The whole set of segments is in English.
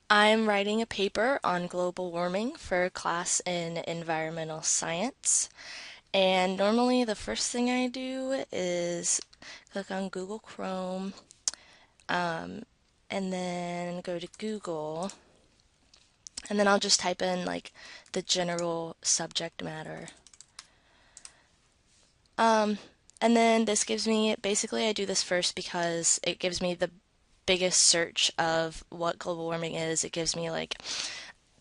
I'm writing a paper on global warming for a class in environmental science. And normally the first thing I do is click on Google Chrome, and then go to Google, and then I'll just type in like the general subject matter. Um, and then this gives me, basically I do this first because it gives me the biggest search of what global warming is. It gives me like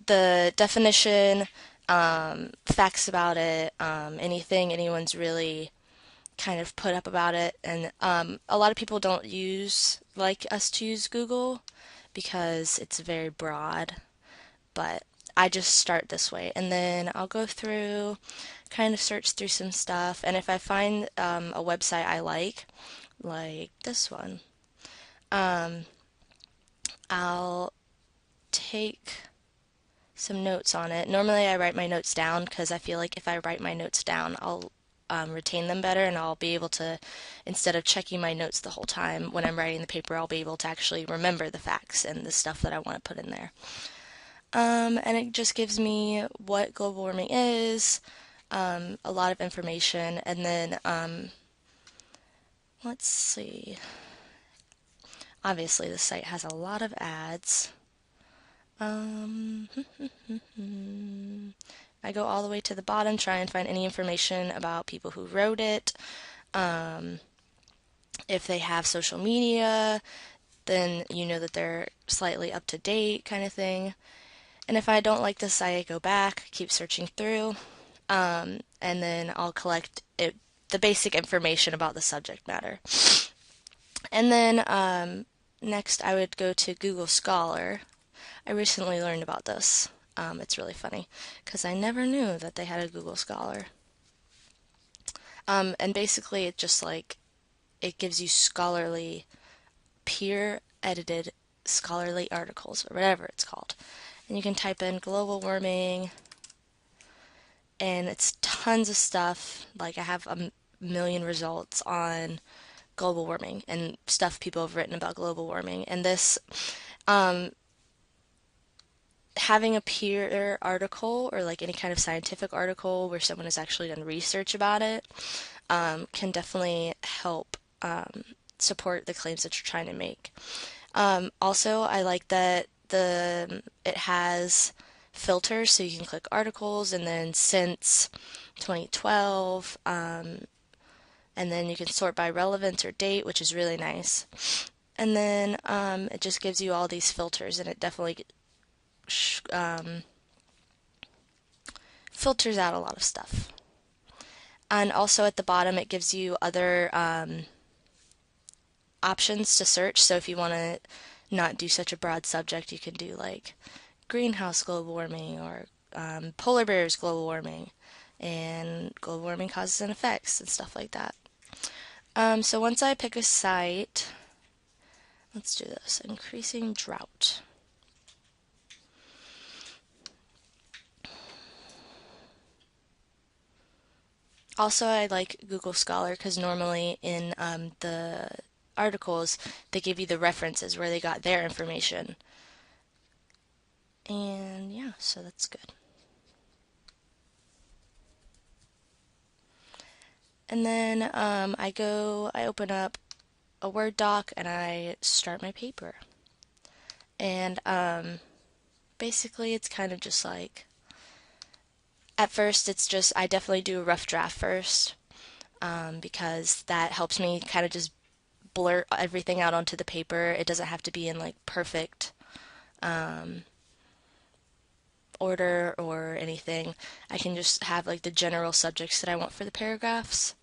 the definition, facts about it, anything anyone's really kind of put up about it. And a lot of people don't use, like us to use Google because it's very broad, but I just start this way. And then I'll go through, kind of search through some stuff. And if I find a website I like this one, I'll take some notes on it. Normally, I write my notes down because I feel like if I write my notes down, I'll retain them better and I'll be able to, instead of checking my notes the whole time when I'm writing the paper, I'll be able to actually remember the facts and the stuff that I want to put in there. And it just gives me what global warming is, a lot of information, and then let's see. Obviously, the site has a lot of ads. Um, I go all the way to the bottom, try and find any information about people who wrote it. Um, if they have social media, then you know that they're slightly up to date, kind of thing. And if I don't like the site, I go back, keep searching through, and then I'll collect the basic information about the subject matter. And then next, I would go to Google Scholar. I recently learned about this. It's really funny because I never knew that they had a Google Scholar. And basically, it just like it gives you scholarly, peer-edited scholarly articles or whatever it's called. And you can type in global warming, and it's tons of stuff. Like I have a million results on global warming and stuff people have written about global warming. And this, um, having a peer article or like any kind of scientific article where someone has actually done research about it, can definitely help support the claims that you're trying to make. Also, I like that it has filters so you can click articles and then since 2012, and then you can sort by relevance or date, which is really nice. And then it just gives you all these filters, and it definitely um, filters out a lot of stuff. And also at the bottom, it gives you other options to search. So if you want to not do such a broad subject, you can do like greenhouse global warming or polar bears global warming and global warming causes and effects and stuff like that. So once I pick a site, let's do this, increasing drought. Also, I like Google Scholar because normally in the articles, they give you the references where they got their information. And yeah, so that's good. And then I open up a Word doc and I start my paper. And basically, it's kind of just like, at first, it's just, I definitely do a rough draft first because that helps me kind of just blurt everything out onto the paper. It doesn't have to be in like perfect order or anything. I can just have like the general subjects that I want for the paragraphs.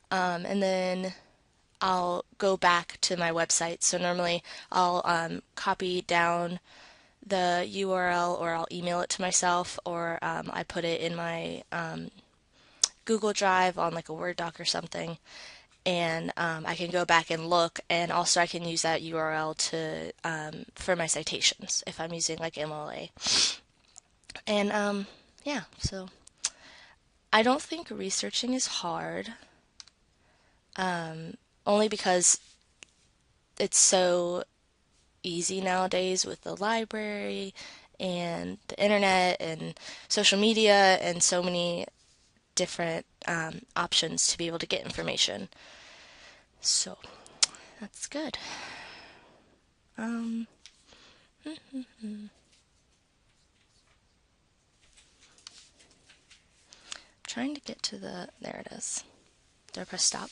And then I'll go back to my website. So normally I'll copy down the URL or I'll email it to myself or I put it in my Google Drive on like a Word doc or something. And I can go back and look, and also I can use that URL to for my citations if I'm using like MLA. And yeah, so I don't think researching is hard, only because it's so easy nowadays with the library and the internet and social media and so many different options to be able to get information. So that's good. Um, Trying to get to the, there it is. Do I press stop?